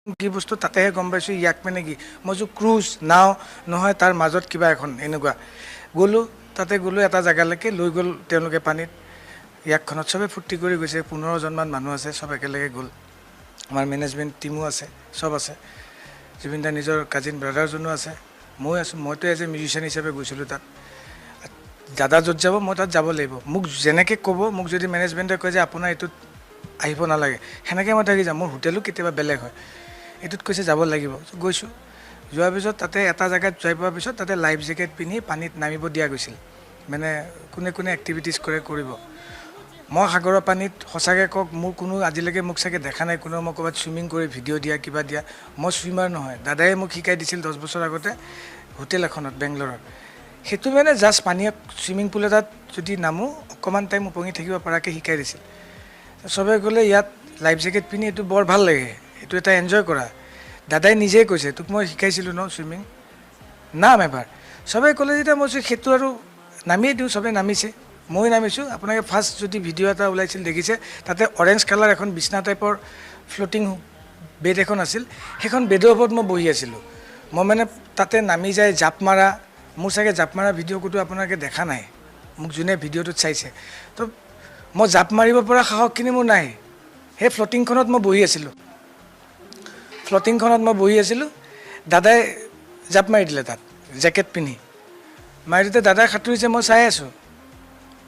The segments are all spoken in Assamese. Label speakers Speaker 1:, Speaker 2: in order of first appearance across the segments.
Speaker 1: কি বস্তু তাতেহে গম পাইছোঁ ইয়াক মানে কি মই যে ক্ৰুজ নাও নহয় তাৰ মাজত কিবা এখন এনেকুৱা গ'লোঁ তাতে গ'লোঁ এটা জেগালৈকে লৈ গ'ল তেওঁলোকে পানীত ইয়াকখনত চবে ফূৰ্তি কৰি গৈছে 15জনমান মানুহ আছে চব একেলগে গ'ল আমাৰ মেনেজমেণ্ট টিমো আছে চব আছে জুবিন দাৰ নিজৰ কাজিন ব্ৰাদাৰজনো আছে মই আছোঁ মইতো এজ এ মিউজিচিয়ান হিচাপে গৈছিলোঁ তাত দাদা য'ত যাব মই তাত যাব লাগিব মোক যেনেকৈ ক'ব মোক যদি মেনেজমেণ্টে কয় যে আপোনাৰ এইটোত আহিব নালাগে সেনেকৈ মই থাকি যাম মোৰ হোটেলো কেতিয়াবা বেলেগ হয় এইটোত কৈছে যাব লাগিব গৈছোঁ যোৱাৰ পিছত তাতে এটা জেগাত যাই পোৱাৰ পিছত তাতে লাইফ জেকেট পিন্ধি পানীত নামিব দিয়া গৈছিল মানে কোনে কোনে এক্টিভিটিজ কৰিব মই সাগৰৰ পানীত সঁচাকৈ কওক মোৰ কোনো আজিলৈকে মোক চাগে দেখা নাই কোনো মই ক'ৰবাত চুইমিং কৰি ভিডিঅ' দিয়া কিবা দিয়া মই চুইমাৰ নহয় দাদাই মোক শিকাই দিছিল 10 বছৰ আগতে হোটেল এখনত বেংগলোৰত সেইটো মানে জাষ্ট পানীত চুইমিং পুল এটাত যদি নামো অকণমান টাইম উপঙি থাকিব পৰাকৈ শিকাই দিছিল চবে ক'লে ইয়াত লাইফ জেকেট পিন্ধি এইটো বৰ ভাল লাগে এইটো এটা এনজয় কৰা দাদাই নিজেই কৈছে তোক মই শিকাইছিলোঁ ন চুইমিং নাম এবাৰ চবে ক'লে যেতিয়া মই সেইটো আৰু নামিয়ে দিওঁ চবে নামিছে মই নামিছোঁ আপোনালোকে ফাৰ্ষ্ট যদি ভিডিঅ' এটা ওলাইছিল দেখিছে তাতে অৰেঞ্জ কালাৰ এখন বিছনা টাইপৰ ফ্ল'টিং বেড এখন আছিল সেইখন বেডৰ ওপৰত মই বহি আছিলোঁ মই মানে তাতে নামি যায় জাপ মাৰা মোৰ চাগে জাপ মাৰা ভিডিঅ' ক'তো আপোনালোকে দেখা নাই মোক যোনে ভিডিঅ'টোত চাইছে তো মই জাপ মাৰিব পৰা সাহসখিনি মোৰ নাই সেই ফ্ল'টিংখনত মই বহি আছিলোঁ দাদাই জাপ মাৰি দিলে তাত জেকেট পিন্ধি মাৰি দিওঁতে দাদাই সাঁতুৰিছে মই চাই আছোঁ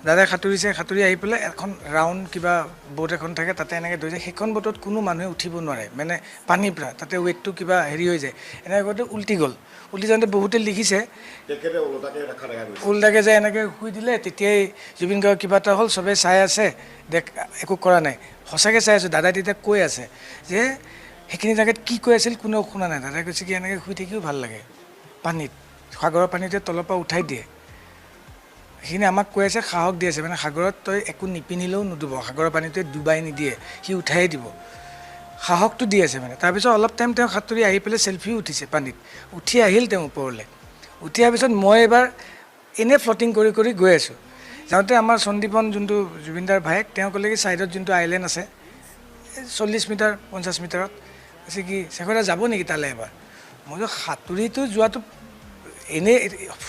Speaker 1: দাদাই সাঁতুৰি আহি পেলাই এখন ৰাউণ্ড কিবা বোট এখন থাকে তাতে এনেকৈ ধৰিছে সেইখন বোটত কোনো মানুহে উঠিব নোৱাৰে মানে পানীৰ পৰা তাতে ৱেটটো কিবা হেৰি হৈ যায় এনেকৈ কৰোঁতে উল্টি গ'ল উল্টি যাওঁতে বহুতে লিখিছে উল্টাকৈ যায় এনেকৈ শুই দিলে তেতিয়াই জুবিন গাৰ্গৰ কিবা এটা হ'ল চবেই চাই আছে একো কৰা নাই সঁচাকৈ চাই আছোঁ দাদাই তেতিয়া কৈ আছে যে সেইখিনি জেগাত কি কৈ আছিল কোনেও শুনা নাই দাদাই কৈছে কি এনেকৈ শুই থাকিও ভাল লাগে পানীত সাগৰৰ পানীতে তলৰ পৰা উঠাই দিয়ে সেইখিনি আমাক কৈ আছে সাহস দি আছে মানে সাগৰত তই একো নিপিন্ধিলেও নুডুব সাগৰৰ পানীটোৱে ডুবাই নিদিয়ে সি উঠাই দিব সাহসটো দি আছে মানে তাৰপিছত অলপ টাইম তেওঁ সাঁতুৰি আহি পেলাই চেল্ফিও উঠিছে পানীত উঠি আহিল তেওঁ ওপৰলৈ উঠি অহাৰ পিছত মই এবাৰ এনেই ফ্লটিং কৰি কৰি গৈ আছোঁ যাওঁতে আমাৰ সন্দীপন যোনটো জুবিনদাৰ ভায়েক তেওঁ ক'লে কি ছাইডত যোনটো আইলেণ্ড আছে 40 মিটাৰ 50 মিটাৰত কৈছে কি শেখৰা যাব নেকি তালৈ এবাৰ মই সাঁতুৰিটো যোৱাটো এনেই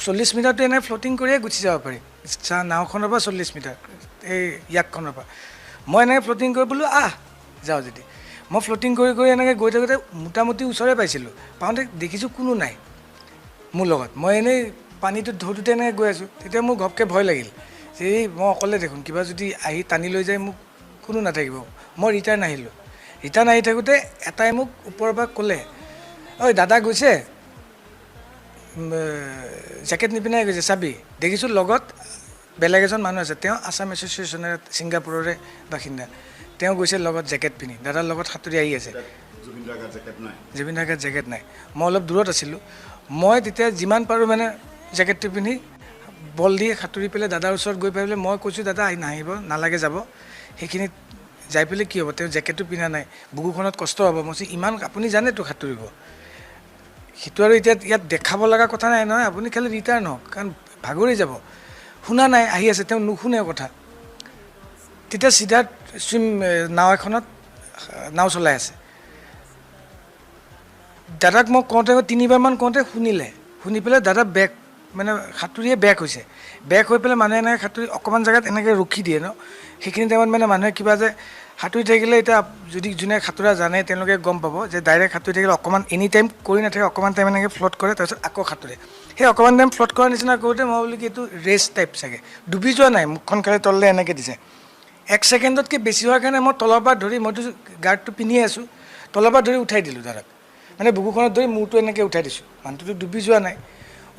Speaker 1: 40 মিটাৰটো এনেই ফ্লটিং কৰিয়ে গুচি যাব পাৰি নাওখনৰ পৰা 40 মিটাৰ এই ইয়াকখনৰ পৰা মই এনেকৈ ফ্লটিং কৰি বোলো যাওঁ যদি মই ফ্লটিং কৰি কৰি এনেকৈ গৈ থাকোঁতে মোটামুটি ওচৰে পাইছিলোঁ পাওঁতে দেখিছোঁ কোনো নাই মোৰ লগত মই এনেই পানীটোত ধৰোঁতে এনেকৈ গৈ আছোঁ তেতিয়া মোৰ ঘপকৈ ভয় লাগিল যে এই মই অকলে দেখোন কিবা যদি আহি টানি লৈ যায় মোক কোনো নাথাকিব মই ৰিটাৰ্ণ আহি থাকোঁতে এটাই মোক ওপৰৰ পৰা ক'লে ঐ দাদা গৈছে জেকেট নিপিন্ধাই গৈছে চাবি দেখিছোঁ লগত বেলেগ এজন মানুহ আছে তেওঁ আছাম এছ'চিয়েশ্যনেৰ ছিংগাপুৰৰে বাসিন্দা তেওঁ গৈছে লগত জেকেট পিন্ধি দাদাৰ লগত সাঁতুৰি আহি আছে জুবিন দাৰ গাত জেকেট নাই মই অলপ দূৰত আছিলোঁ মই তেতিয়া যিমান পাৰোঁ মানে জেকেটটো পিন্ধি বল দি সাঁতুৰি পেলাই দাদাৰ ওচৰত গৈ পেলাই মই কৈছোঁ দাদা নাহিব নালাগে যাব সেইখিনিত যাই পেলাই কি হ'ব তেওঁ জেকেটটো পিন্ধা নাই বুকুখনত কষ্ট হ'ব মই কৈছোঁ ইমান আপুনি জানেতো সাঁতুৰিব সেইটো আৰু এতিয়া ইয়াত দেখাব লগা কথা নাই নহয় আপুনি খালি ৰিটাৰ্ণ হওক কাৰণ ভাগৰি যাব শুনা নাই আহি আছে তেওঁ নুশুনে কথা তেতিয়া চিধা নাও এখনত নাও চলাই আছে দাদাক মই কওঁতে 3বাৰমান কওঁতে শুনি পেলাই দাদা বেক মানে সাঁতুৰিয়ে বেক হৈছে বেক হৈ পেলাই মানুহে এনেকৈ সাঁতুৰি অকণমান জেগাত এনেকৈ ৰখি দিয়ে ন সেইখিনি টাইমত মানে মানুহে কিবা যে সাঁতুৰি থাকিলে এতিয়া যদি যোনে সাঁতোৰা জানে তেওঁলোকে গম পাব যে ডাইৰেক্ট সাঁতুৰি থাকিলে অকণমান এনি টাইম কৰি নাথাকে অকণমান টাইম এনেকৈ ফ্ল'ট কৰে তাৰপিছত আকৌ সাঁতোৰে সেই অকণমান টাইম ফ্ল'ট কৰাৰ নিচিনা কৰোঁতে মই বোলো কি এইটো ৰেষ্ট টাইপ চাগে ডুবি যোৱা নাই মুখখন খালি তললৈ এনেকৈ দিছে 1 ছেকেণ্ডতকৈ বেছি হোৱাৰ কাৰণে মই তলৰ পৰা ধৰি মইতো গাৰ্ডটো পিন্ধিয়ে আছোঁ তলৰ পৰা ধৰি উঠাই দিলোঁ দাদাক মানে বুকুখনত ধৰি মূৰটো এনেকৈ উঠাই দিছোঁ মানুহটোতো ডুবি যোৱা নাই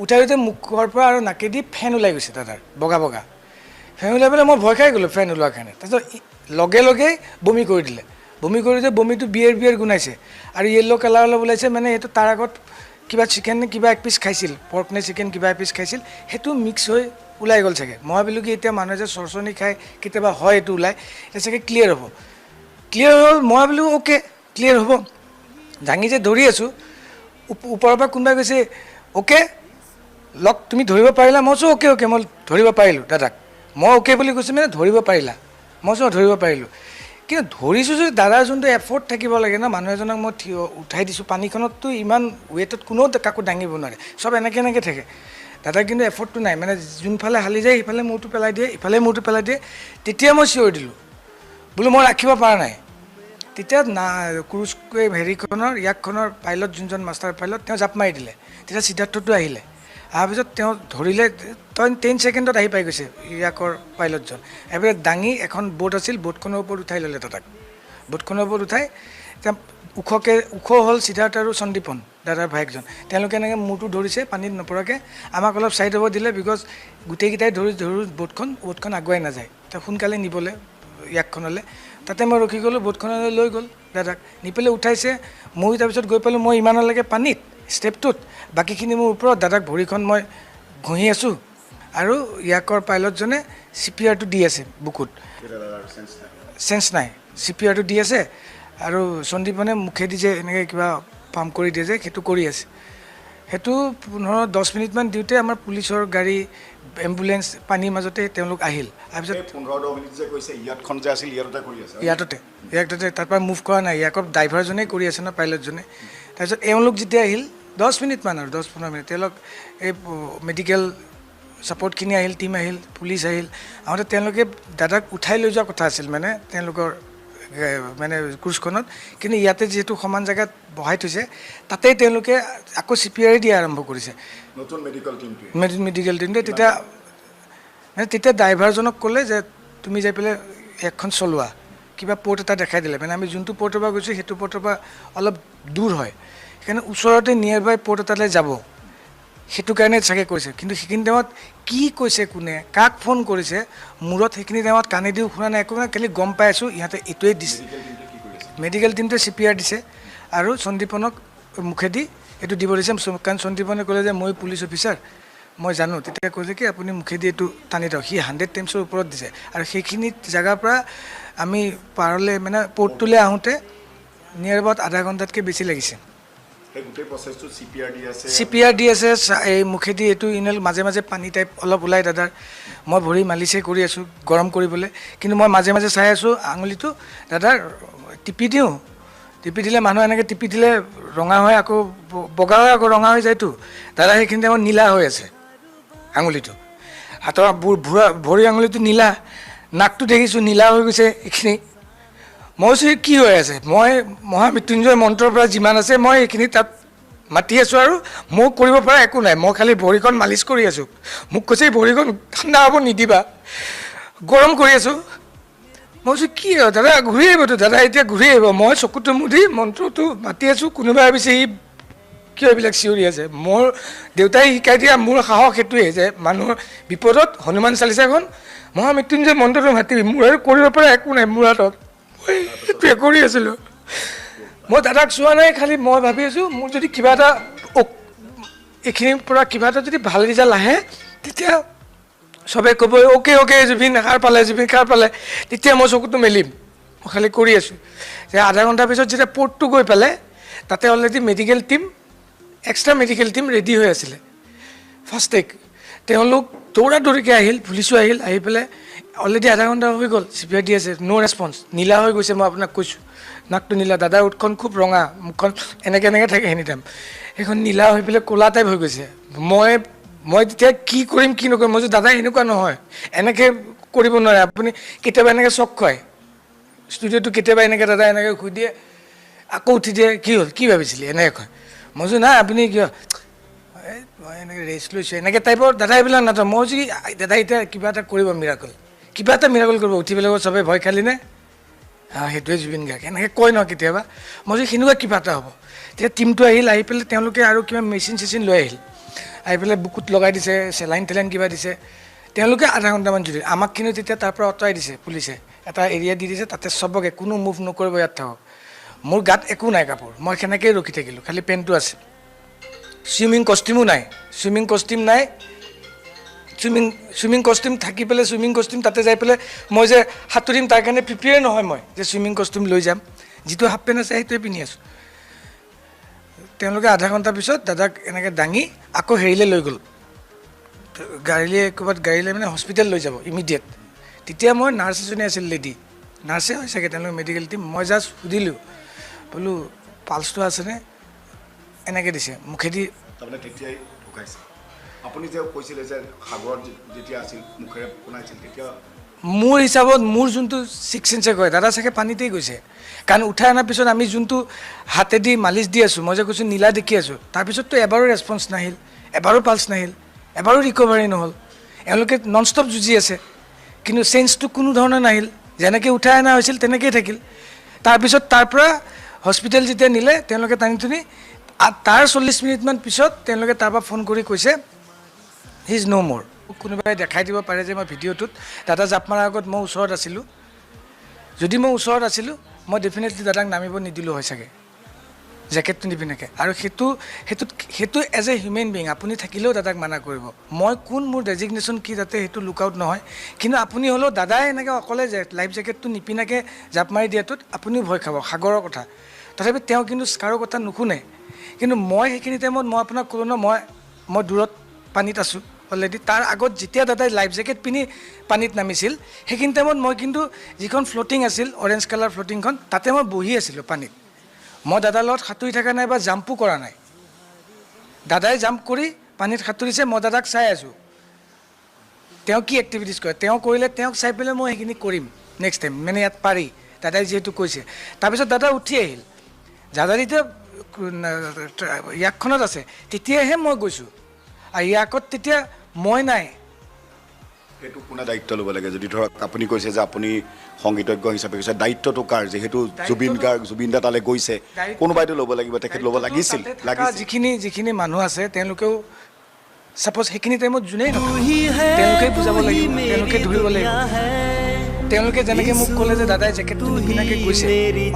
Speaker 1: উঠাই দিওঁতে মুখৰ পৰা আৰু নাকেদি ফেন ওলাই গৈছে দাদাৰ বগা ফেন ওলাই পেলাই মই ভয় খাই গ'লোঁ ফেন ওলোৱাৰ কাৰণে তাৰপিছত লগে লগেই বমি কৰি দিলে বমিটো বিয়েৰ গোন্ধাইছে আৰু য়েল্ল' কালাৰ অলপ ওলাইছে মানে এইটো তাৰ আগত কিবা চিকেন নে কিবা এক পিচ খাইছিল পৰ্ক নে চিকেন কিবা এক পিচ খাইছিল সেইটো মিক্স হৈ ওলাই গ'ল চাগে মই ভাবিলোঁ কি এতিয়া মানুহে যে চৰচৰণি খাই কেতিয়াবা হয় এইটো ওলাই এতিয়া চাগে ক্লিয়াৰ হ'ল মই ভাবিলোঁ অ'কে ক্লিয়াৰ হ'ব দাঙি যে ধৰি আছোঁ ওপৰৰ পৰা কোনোবাই কৈছে অ'কে লগ তুমি ধৰিব পাৰিলা মই কৈছোঁ অ'কে মই ধৰিব পাৰিলোঁ দাদাক মই অ'কে বুলি কৈছোঁ মানে ধৰিব পাৰিলা মই ধৰিব পাৰিলোঁ কিন্তু ধৰিছোঁ যদি দাদাৰ যোনটো এফৰ্ট থাকিব লাগে ন, মানুহ এজনক মই উঠাই দিছোঁ পানীখনততো ইমান ৱেটত কোনেও কাকো দাঙিব নোৱাৰে, চব এনেকৈ এনেকৈ থাকে। দাদাৰ কিন্তু এফৰ্টটো নাই, মানে যোনফালে হালি যায় সিফালে মূৰটো পেলাই দিয়ে, ইফালে মূৰটো পেলাই দিয়ে। তেতিয়া মই চিঞৰি দিলোঁ, বোলো মই ৰাখিব পৰা নাই। তেতিয়া ক্ৰুজ হেৰিখনৰ ইয়াকখনৰ পাইলট, যোনজন মাষ্টাৰ পাইলট, তেওঁ জাপ মাৰি দিলে। তেতিয়া সিদ্ধাৰ্থটো আহিলে, অহাৰ পিছত তেওঁ ধৰিলে, 10 ছেকেণ্ডত আহি পাই গৈছে ইয়াকৰ পাইলটজন। এইফালে দাঙি এখন বোট আছিল, বোটখনৰ ওপৰত উঠাই ল'লে দাদাক। বোটখনৰ ওপৰত উঠাই তেওঁ ওখ হ'ল সিদ্ধাৰ্থ আৰু সন্দীপন, দাদাৰ ভায়েকজন। তেওঁলোকে এনেকৈ মূৰটো ধৰিছে পানীত নপৰাকৈ, আমাক অলপ ছাইড হ'ব দিলে, বিকজ গোটেইকেইটাই ধৰোঁ বোটখন আগুৱাই নাযায়, তেওঁ সোনকালে নিবলৈ ইয়াকখনলৈ। তাতে মই ৰখি গ'লোঁ, বোটখনলৈ লৈ গ'ল দাদাক, নি পেলাই উঠাইছে। ময়ো তাৰপিছত গৈ পালোঁ, মই ইমানলৈকে পানীত ষ্টেপটোত, বাকীখিনি মোৰ ওপৰত, দাদাক ভৰিখন মই ঘঁহি আছোঁ, আৰু ইয়াকৰ পাইলটজনে CPRটো দি আছে বুকুত, চেঞ্চ নাই, CPRটো দি আছে। আৰু সন্দীপনে মুখেদি যে এনেকৈ কিবা পাম্প কৰি দিয়ে যে, সেইটো কৰি আছে। সেইটো 15-10 মিনিটমান দিওঁতে আমাৰ পুলিচৰ গাড়ী, এম্বুলেঞ্চ পানীৰ মাজতে তেওঁলোক আহিল। তাৰপিছত
Speaker 2: 15-10 মিনিট যে কৈছে, ইয়াতখন যে আছিল
Speaker 1: ইয়াততে তাৰপৰা মুভ কৰা নাই, ইয়াকৰ ড্ৰাইভাৰজনেই কৰি আছে ন, পাইলটজনে। তাৰপিছত এওঁলোক যেতিয়া আহিল 10 মিনিটমান আৰু 10-15 মিনিট, তেওঁলোক এই মেডিকেল ছাপৰ্টখিনি আহিল, টীম আহিল, পুলিচ আহিল। আহোঁতে তেওঁলোকে দাদাক উঠাই লৈ যোৱা কথা আছিল, মানে তেওঁলোকৰ মানে ক্ৰুজখনত। কিন্তু ইয়াতে যিহেতু সমান জেগাত বহাই থৈছে, তাতেই তেওঁলোকে আকৌ CPR দিয়া আৰম্ভ কৰিছে,
Speaker 2: নতুন মেডিকেল
Speaker 1: টিমটোৱে। তেতিয়া ড্ৰাইভাৰজনক ক'লে যে তুমি যাই পেলাই এখন চলোৱা, কিবা পৰ্ট এটা দেখাই দিলে। মানে আমি যোনটো পৰ্টৰ পৰা গৈছোঁ সেইটো পৰ্টৰ পৰা অলপ দূৰ হয়, সেইকাৰণে ওচৰতে নিয়াৰ বাই পৰ্ট এটালৈ যাব, সেইটো কাৰণে চাগে কৈছে। কিন্তু সেইখিনি টাইমত কি কৈছে, কোনে কাক ফোন কৰিছে, মূৰত সেইখিনি টাইমত কাণেদিও শুনা নাই, একো নাই, খালি গম পাই আছোঁ ইহঁতে এইটোৱে দিছে। মেডিকেল টিমটোৱে CPR দিছে, আৰু সন্দীপনক মুখেদি এইটো দিব দিছে। কাৰণ সন্দীপনে ক'লে যে মই পুলিচ অফিচাৰ, মই জানো। তেতিয়া কৈছে কি আপুনি মুখেদি এইটো টানি দিয়ক। সি 100 টাইমছৰ ওপৰত দিছে। আৰু সেইখিনি জেগাৰ পৰা আমি পাৰলৈ, মানে পৰ্টটোলৈ আহোঁতে নিয়াৰ এবাউট আধা ঘণ্টাতকৈ বেছি লাগিছে। CPR দি আছে, এই মুখেদি এইটো ইনেল, মাজে মাজে পানী টাইপ অলপ ওলাই দাদাৰ। মই ভৰি মালিচে কৰি আছোঁ গৰম কৰিবলৈ, কিন্তু মই মাজে মাজে চাই আছোঁ আঙুলিটো দাদাৰ, টিপি দিওঁ। টিপি দিলে মানুহ এনেকৈ টিপি দিলে ৰঙা হয়, আকৌ বগা হয়, আকৌ ৰঙা হৈ যায়তো। দাদা সেইখিনি টাইমত নীলা হৈ আছে আঙুলিটো, হাতৰ ভৰি আঙুলিটো নীলা, নাকটো দেখিছোঁ নীলা হৈ গৈছে এইখিনি। মই কৈছোঁ কি হৈ আছে, মই মহামৃত্যুঞ্জয় মন্ত্ৰৰ পৰা যিমান আছে মই এইখিনি তাত মাতি আছোঁ, আৰু মোক কৰিব পৰা একো নাই, মই খালি ভৰিখন মালিচ কৰি আছোঁ। মোক কৈছে ভৰিখন ঠাণ্ডা হ'ব নিদিবা, গৰম কৰি আছোঁ। মই কৈছোঁ কি হয় দাদা, ঘূৰি আহিবতো দাদা, এতিয়া ঘূৰি আহিব। মই চকুটো মুদি মন্ত্ৰটো মাতি আছোঁ, কোনোবাই ভাবিছে সি কিয় এইবিলাক চিঞৰি আছে। মোৰ দেউতাই শিকাই দিয়া মোৰ সাহস সেইটোৱেই, যে মানুহৰ বিপদত হনুমান চালিচাখন, মহামৃত্যুঞ্জয় মন্ত্ৰটো মাতিবি, মোৰ আৰু কৰিব পৰা একো নাই মোৰ হাতত। মই সেইটোৱে কৰি আছিলোঁ। মই দাদাক চোৱা নাই, খালি মই ভাবি আছোঁ মোৰ যদি কিবা এটা এইখিনিৰ পৰা কিবা এটা যদি ভাল ৰিজাল্ট আহে, তেতিয়া চবে ক'ব অ'কে জুবিন সাৰ পালে, তেতিয়া মই চকুটো মেলিম। মই খালি কৰি আছোঁ। যে আধা ঘণ্টাৰ পিছত যেতিয়া পৰ্টটো গৈ পালে, তাতে already extra medical team ready হৈ আছিলে। ফাৰ্ষ্ট টেক তেওঁলোক দৌৰাদৌৰিকৈ আহিল, পুলিচো আহিল, আহি পেলাই অলৰেডি আধা ঘণ্টা হৈ গ'ল, CPR দি আছে, ন' ৰেছপন্স। নীলা হৈ গৈছে, মই আপোনাক কৈছোঁ, নাকটো নীলা, দাদাৰ ওঠখন খুব ৰঙা, মুখখন এনেকৈ থাকে এনি টাইম, সেইখন নীলা হৈ পেলাই ক'লা টাইপ হৈ গৈছে। মই তেতিয়া কি কৰিম কি নকৰিম, মই কৈছোঁ দাদা এনেকুৱা নহয়, এনেকৈ কৰিব নোৱাৰে আপুনি। কেতিয়াবা এনেকৈ চক খুৱায় ষ্টুডিঅ'টো, কেতিয়াবা এনেকৈ দাদা এনেকৈ শুই দিয়ে, আকৌ উঠি দিয়ে, কি হ'ল কি ভাবিছিলি, এনেকৈ কয়। মই কৈছোঁ নাই আপুনি কিয়, মই এনেকৈ ৰেষ্ট লৈছোঁ, এনেকৈ টাইপৰ দাদা এইবিলাক নাথাক। মই কৈছোঁ কি দাদা এতিয়া কিবা এটা কৰিব, মিৰাকল কৰিব, উঠি পেলাই চবেই ভয় খালিনে, সেইটোৱে জুবিন গাৰ্গ, এনেকৈ কয় ন কেতিয়াবা। মই কৈছোঁ সেনেকুৱা কিবা এটা হ'ব। তেতিয়া টীমটো আহি পেলাই তেওঁলোকে আৰু কিবা মেচিন লৈ আহিল, আহি পেলাই বুকুত লগাই দিছে, চেলাইন কিবা দিছে। তেওঁলোকে আধা ঘণ্টামান জুৰি, আমাক কিন্তু তেতিয়া তাৰ পৰা আঁতৰাই দিছে পুলিচে, এটা এৰিয়া দি দিছে, তাতে চবকে কোনো মুভ নকৰিব, ইয়াত থাকক। মোৰ গাত একো নাই কাপোৰ, মই সেনেকৈয়ে ৰখি থাকিলোঁ, খালি পেণ্টটো আছে। চুইমিং কষ্টিউমো নাই, চুইমিং কষ্টিউম থাকি পেলাই, চুইমিং কষ্টিউম তাতে যাই পেলাই মই যে সাঁতুৰিম তাৰ কাৰণে প্ৰিপেয়াৰ নহয়, মই যে চুইমিং কষ্টিউম লৈ যাম, যিটো হাফ পেণ্ট আছে সেইটোৱে পিন্ধি আছোঁ। তেওঁলোকে আধা ঘণ্টাৰ পিছত দাদাক এনেকৈ দাঙি আকৌ হেৰিলৈ লৈ গ'ল, গাড়ীলৈ মানে হস্পিটেল লৈ যাব ইমিডিয়েট। তেতিয়া মই নাৰ্ছ এজনী আছিল লেডি, নাৰ্ছে হয় চাগে তেওঁলোকে মেডিকেল টিম। মই জাষ্ট সুধিলোঁ বোলো পালচটো আছেনে, এনেকৈ দিছে মুখেদি।
Speaker 2: তাৰমানে তেতিয়াই ঢুকাইছে। আপুনি যে কৈছিলে যে সাগৰত যেতিয়া আছিল মুখেৰে শুনাইছিল তেতিয়া
Speaker 1: মোৰ হিচাপত মোৰ যোনটো ছিক্স চেন্সে কয় দাদা চাগে পানীতেই গৈছে, কাৰণ উঠাই অনাৰ পিছত আমি যোনটো হাতেদি মালিচ দি আছোঁ, মই যে কৈছোঁ নীলা দেখি আছোঁ, তাৰপিছততো এবাৰো ৰেছপন্স নাহিল, এবাৰো পালচ নাহিল, এবাৰো ৰিকভাৰী নহ'ল। এওঁলোকে নন ষ্টপ যুঁজি আছে, কিন্তু চেঞ্জটো কোনো ধৰণৰ নাহিল। যেনেকৈ উঠাই অনা হৈছিল তেনেকৈয়ে থাকিল। তাৰপিছত তাৰ পৰা হস্পিটেল যেতিয়া নিলে তেওঁলোকে টানি টুনি তাৰ 40 মিনিটমান পিছত তেওঁলোকে তাৰপৰা ফোন কৰি কৈছে হি ইজ ন' মোৰ। কোনোবাই দেখাই দিব পাৰে যে মই ভিডিঅ'টোত দাদা জাপ মাৰাৰ আগত মই ওচৰত আছিলোঁ। যদি মই ওচৰত আছিলোঁ মই ডেফিনেটলি দাদাক নামিব নিদিলোঁ হয় চাগে, জেকেটটো নিপিন্ধাকৈ। আৰু সেইটো এজ এ হিউমেন বিং আপুনি থাকিলেও দাদাক মানা কৰিব। মই কোন, মোৰ ডেজিগনেশ্যন কি, যাতে সেইটো লুক আউট নহয়। কিন্তু আপুনি হ'লেও দাদাই এনেকৈ অকলে লাইফ জেকেটটো নিপিন্ধাকৈ জাপ মাৰি দিয়াটোত আপুনিও ভয় খাব, সাগৰৰ কথা। তথাপি তেওঁ কিন্তু কাৰো কথা নুশুনে। কিন্তু মই সেইখিনি টাইমত মই আপোনাক ক'লোঁ ন, মই দূৰত পানীত আছোঁ অলৰেডি। তাৰ আগত যেতিয়া দাদাই লাইফ জেকেট পিন্ধি পানীত নামিছিল সেইখিনি টাইমত মই কিন্তু যিখন ফ্ল'টিং আছিল অৰেঞ্জ কালাৰ ফ্ল'টিংখন, তাতে মই বহি আছিলোঁ পানীত। মই দাদাৰ লগত সাঁতুৰি থকা নাই বা জাম্পো কৰা নাই। দাদাই জাম্প কৰি পানীত সাঁতুৰিছে, মই দাদাক চাই আছোঁ তেওঁ কি এক্টিভিটিছ কৰে। তেওঁ কৰিলে তেওঁক চাই পেলাই মই সেইখিনি কৰিম নেক্সট টাইম, মানে ইয়াত পাৰি দাদাই যিহেতু কৈছে। তাৰপিছত দাদা উঠি আহিল। দাদা যেতিয়া ইয়াকখনত আছে তেতিয়াহে মই গৈছোঁ, আৰু ইয়াকত তেতিয়া মই নাই।
Speaker 2: সেইটো কোনে দায়িত্ব ল'ব লাগে? যদি ধৰক আপুনি কৈছে যে আপুনি সংগীতজ্ঞ হিচাপে কৈছে, দায়িত্বটো কাৰ? যিহেতু জুবিন দা তালৈ গৈছে, কোনোবাইতো ল'ব লাগিব, তেখেত ল'ব লাগিছিল।
Speaker 1: যিখিনি মানুহ আছে তেওঁলোকেও ছাপ'জ সেইখিনি টাইমত যোনেই তেওঁলোকেই বুজাব লাগিব, তেওঁলোকে ধৰিব লাগিব। তেওঁলোকে যেনেকৈ মোক ক'লে যে দাদাই জেকেটটো নিপিন্ধাকৈ গৈছে,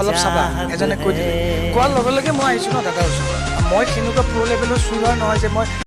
Speaker 1: অলপ চাবা, এজনে কৈ দিলে। কোৱাৰ লগে লগে মই আহিছোঁ ন দাদাৰ ওচৰত। মই সেনেকুৱা প্ৰ' লেভেলৰ চুৰাৰ নহয় যে মই